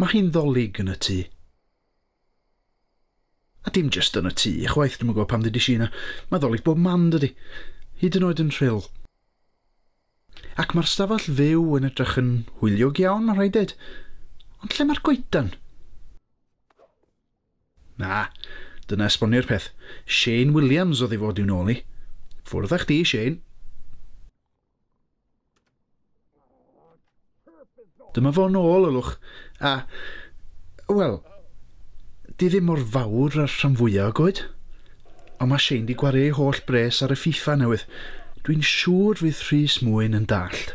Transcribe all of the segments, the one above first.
Mae hi'n ddolig yn y tŷ. A dim just yn y tŷ, chwaith dwi'n gwybod pam ddydys i yna. Mae ddolig bob man dydi. Hyd yn oed yn rhyl. Ac mae'r stafell fyw yn edrych yn hwyliog iawn, mae'n rhaid dweud. Ond lle mae'r goedan? Na, dyna esbonio'r peth. Shane Williams oedd ei fod i'w nôl i. Ffwrdd â chdi, Shane. Dyma fo nôl, ylwch. A, wel, di ddim mor fawr ar rhan fwyaf o goed. Ond mae Shane di gwario ei holl bres ar y FIFA newydd. Dwi'n siŵr fydd Rhys Mwyn yn dallt.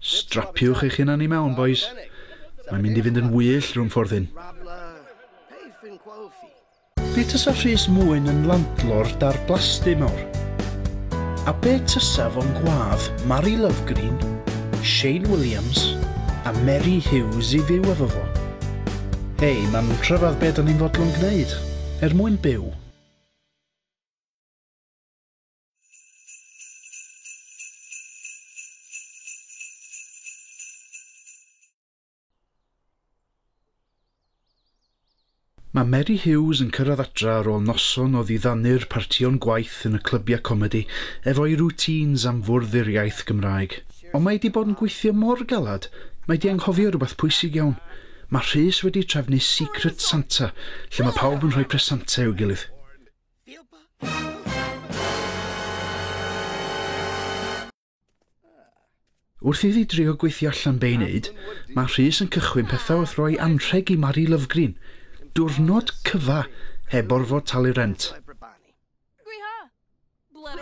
Strapiwch eich hunan i mewn, boys. Mae'n mynd i fynd yn wyll rhwng ffordd hyn. Be tysa Rhys Mwyn yn landlord ar blasty mawr? A be tysa fo'n gwadd Mary Lovegreen, Shane Williams a Mary Hughes i fyw efo fo? Hei, mae'n tryfad beth o'n i'n fodlon gwneud, mwyn byw. Mae Mary Hughes yn cyrraedd adra ar ôl noson o ddiddannu'r partion gwaith yn y clybiau comedi efo'i routines am fwrdd i'r iaith Gymraeg. Ond mae di bod yn gweithio mor galad, mae di anghofio rhywbeth pwysig iawn. Mae Rhys wedi trefnu Secret Santa, lle mae pawb yn rhoi presanta i'w gilydd. Wrth iddi drio gweithio allan be i wneud, mae Rhys yn cychwyn pethau wrth roi anrheg i Mary Lovegreen. Diwrnod cyfa heb orfod talu rent.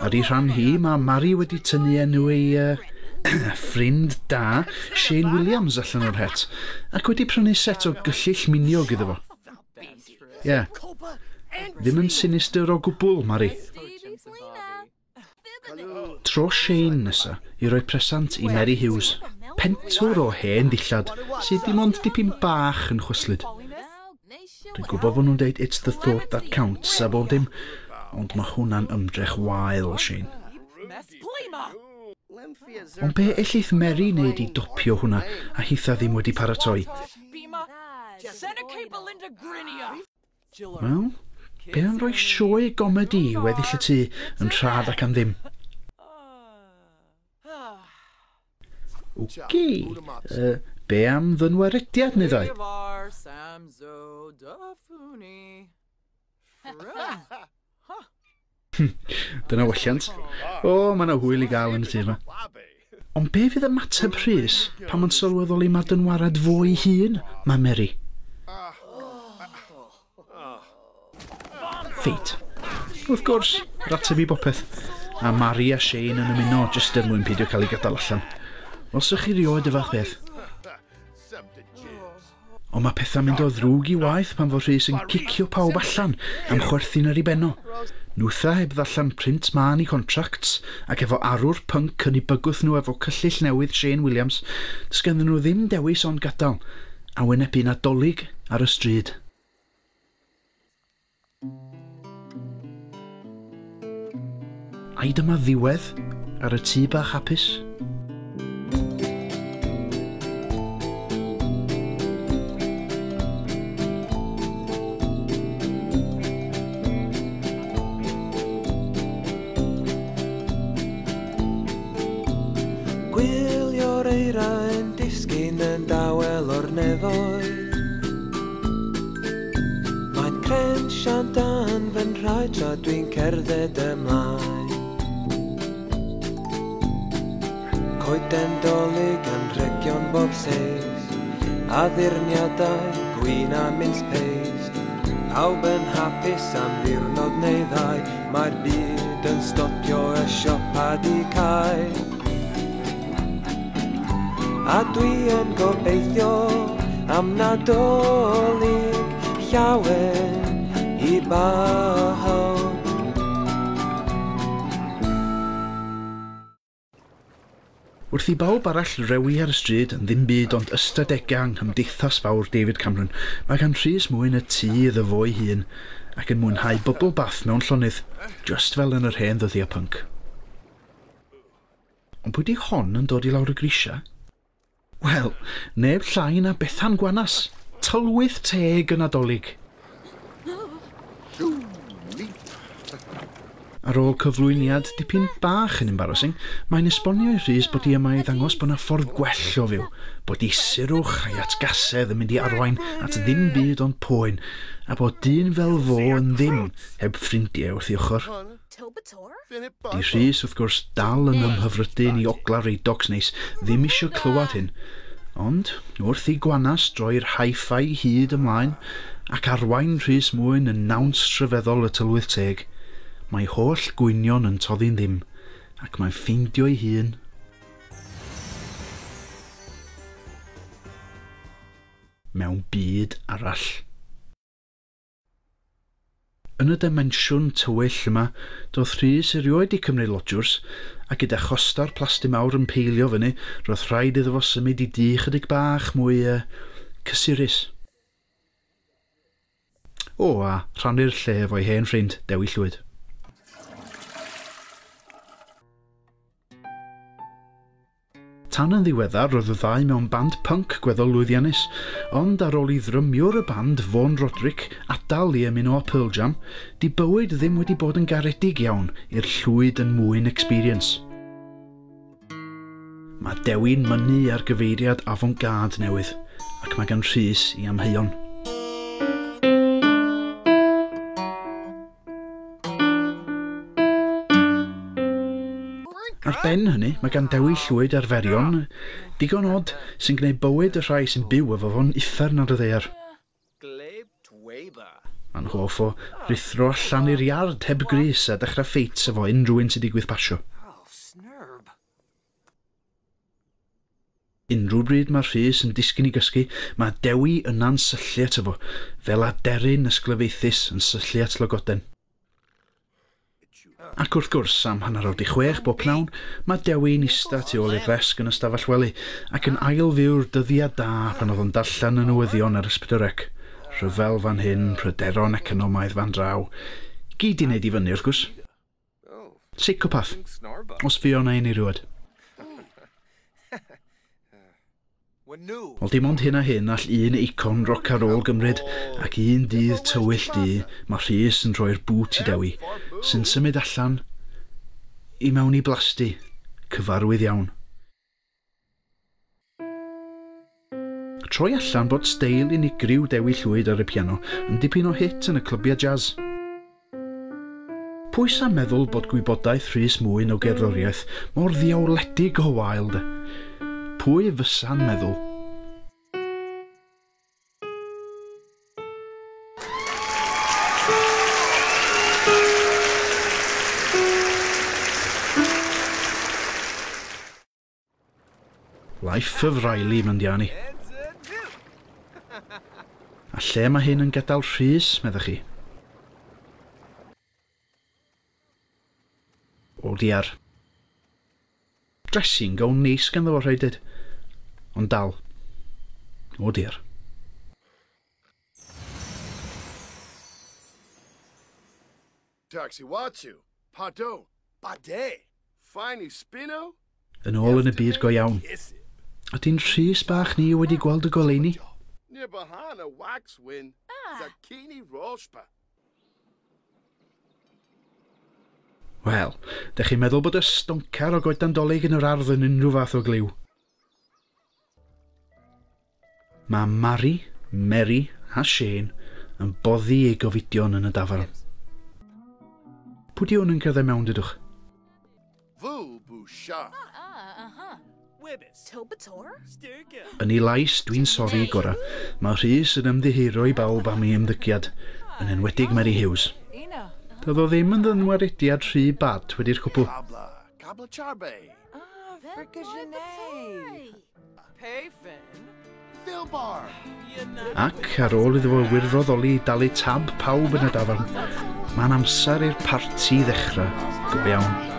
Ar ei rhan hi, mae Mary wedi tynnu enw ei ffrind da, Shane Williams allan o'r het, ac wedi prynu set o gyllill miniog iddo fo. Ie, ddim yn sinister o gwbl, Mary. Tro Shane nesa i roi presant i Mary Hughes, pentwr o hen ddillad sydd dim ond dipyn bach yn chwyslyd. Dwi'n gwybod bod nhw'n dweud it's the thought that counts a bob dim, ond mae hwnna'n ymdrech wael, Shane. Ond be elleith Mary wneud i dopio hwnna a hitha ddim wedi paratoi? Wel, be yn rhoi sioe gomedi i weddill y tŷ yn rhad ac am ddim? Oce, be am ddynwarediad neu ddau? Dyna welliant. O, mae yna hwyl i gael yn y tŷ yma. Ond be fydd ymateb Rhys pan mae'n sylweddoli mae dynwared fo ei hun, mae Mary? Feit. Wrth gwrs, rateb i bopeth. A Mary a Shane yn ymuno jyst mwyn peidio cael ei gadael allan. Wel, sych chi rioed efo beth? Ond mae pethau mynd o ddrwg i waith pan fod Rhys yn cicio pawb allan am chwerthin ar ei beno. Nwtha heb ddallan print man i contracts ac efo arwr punk yn ei bygwth nhw efo cyllill newydd Shane Williams, dysgenddyn nhw ddim dewis ond gadael, a wynebu nadolig ar y stryd. Ai dyma ddiwedd ar y tŷ bach hapus? Gwylio'r eira'n disgyn yn dawel o'r nefoedd. Mae'n crensiant dan fy nhraed tra dwi'n cerdded ymlaen. Coeden dolyg yn rhegion bob seis, a ddirniadau gwyn a mince paste. Pawb yn hapus am ddiwrnod neu ddau, mae'r byd yn stopio y siopa di cael. A dwi yn gobeithio am nadolig llawen i bawb. Wrth i bawb arall rewi ar y stryd yn ddim byd ond ystadegau yng nghymdeithas fawr David Cameron, mae gan Rhys Mwyn y tŷ iddo fo'i hun, ac yn mwynhau bubble bath mewn llonydd, just fel yn yr hen ddyddiau punk. Ond pwy di hon yn dod I lawr y grisia? Wel, neb llai na Bethan Gwanas, tylwyth teg yn Nadolig. Ar ôl cyflwyniad dipyn bach yn embarrassing, mae'n esbonio I Rhys bod I yma I ddangos bod yna ffordd gwell o fyw, bod isurwch a'i atgasedd yn mynd I arwain at ddim byd ond poen, a bod dyn fel fo yn ddim heb ffrindiau wrth I ochr. Di Rhys wrth gwrs dal yn ymhyfrydu'n I ogla reidocs neis, ddim eisiau clywed hyn, ond wrth I Gwanas droi'r hi-fi hyd ymlaen ac arwain Rhys Mwyn yn nawns rhyfeddol y tylwyth teg, mae holl gwynion yn toddi'n ddim, ac mae'n ffeindio ei hun. Mewn byd arall. Yn y dimensiwn tywyll yma, doedd Rhys erioed I cymryd lodgwrs, a gyda chosta'r plasti mawr yn peilio fyny, roedd rhaid iddo fo symud I dŷ chydig bach mwy cysurus. O, a rhannu'r lle efo'i hen ffrind, Dewi Llwyd. Tan yn ddiweddar roedd y ddau mewn band punk gweddol lwyddiannus, ond ar ôl I ddrymiwr y band Vaughan Roderick adal I ymuno â Pearl Jam, di bywyd ddim wedi bod yn garedig iawn i'r Llwyd yn Mwyn experience. Mae Dewi'n mynnu ar gyfeiriad avant-garde newydd, ac mae gan Rhys I amheuon. Ar ben hynny, mae gan Dewi Llwyd arferion digon od sy'n gwneud bywyd y rhai sy'n byw efo fo'n uffern ar y ddaear. Mae'n hoff o rithro allan i'r iard heb grys a dechrau ffeits efo unrhyw un sy'n digwydd pasio. Unrhyw bryd mae Rhys yn disgyn I gysgu, mae Dewi yna'n syllu at efo, fel aderyn ysglyfaethus yn syllu at lygoden. Ac wrth gwrs, am 5:06 bob pnawn, mae Dewi'n ista tu ôl i'r ddesg yn y stafell wely ac yn ailfyw'r dyddiad da pan oedd o'n darllen y newyddion ar ysbrydorec. Rhyfel fan hyn, pryderon economaidd fan draw. Gyd I wneud I fyny wrth gwrs. Psychopath, os fi o'n ein I rywed. Wel dim ond hyn a hyn all un icon rock ar ôl gymryd ac un dydd tywyll di mae Rhys yn rhoi'r bŵt I Dewi sy'n symud allan I mewn I blasti cyfarwydd iawn. Troi allan bod steil unigryw Dewi Llwyd ar y piano yn dipyn o hit yn y clybia jazz. Pwy sa'n meddwl bod gwybodaeth Rhys Mwyn o gerddoriaeth mor ddiawledig o wael de? Pwy fysa'n meddwl? Life of Riley, Mandiani. A lle mae hyn yn gadael Rhys, meddwch chi? O diar. Dressing gown neis ganddo fo rhaid dyd. Ond dal. O dear. Taxi Watsu, Pado, Bade, Fine Spino. Yn ôl yn y byd go iawn. Ydy'n Rhys bach ni wedi gweld y goleuni? Nibahana Waxwin, Zakini Rospa. Wel, dech chi'n meddwl bod y stoncar o goedan dolyg yn yr ardd yn unrhyw fath o gliw? Mae Mary, Mary a Shane yn boddi ei gofidion yn y dafarn. Pwy di hwn yn cerdded mewn dydwch? Vu Busha. Yn ei lais dwi'n sori gora, mae Rhys yn ymddihiro I bawb am ei ymddygiad, yn enwedig Mary Hughes. Doedd o ddim yn ddynwarediad rhy bad wedi'r cwpl. Cabla Charbe. Ac ar ôl iddo fo wirfoddoli I dalu tab pawb yn y dafarn, mae'n amser i'r parti ddechrau, go iawn.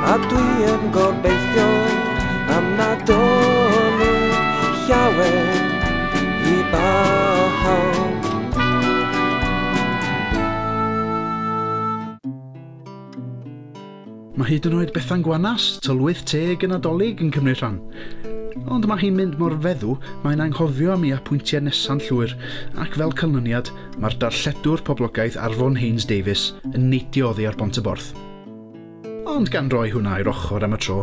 A dwi yn gobeithio am Nadolig llawer I bawb. Mae hyd yn oed Bethan Gwanas, tylwyth teg y Nadolig yn cymryd rhan. Ond mae hi'n mynd mor feddw, mae'n anghofio am ei apwyntiau nesa'n llwyr, ac fel canlyniad, mae'r darlledwr poblogaidd Arfon Haynes Davies yn neitio oddi ar Bont y Borth. Ond gan roi hwnna i'r ochr am y tro,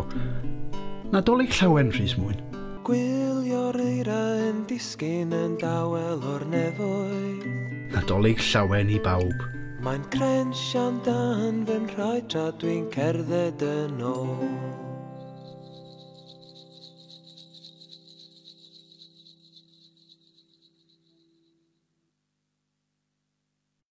Nadolig llawen Rhys Mwyn. Gwylio'r eira yn disgyn yn dawel o'r nefoedd. Nadolig llawen I bawb. Mae'n crensian dan fy'n rhaid tra dwi'n cerdded yn ôl.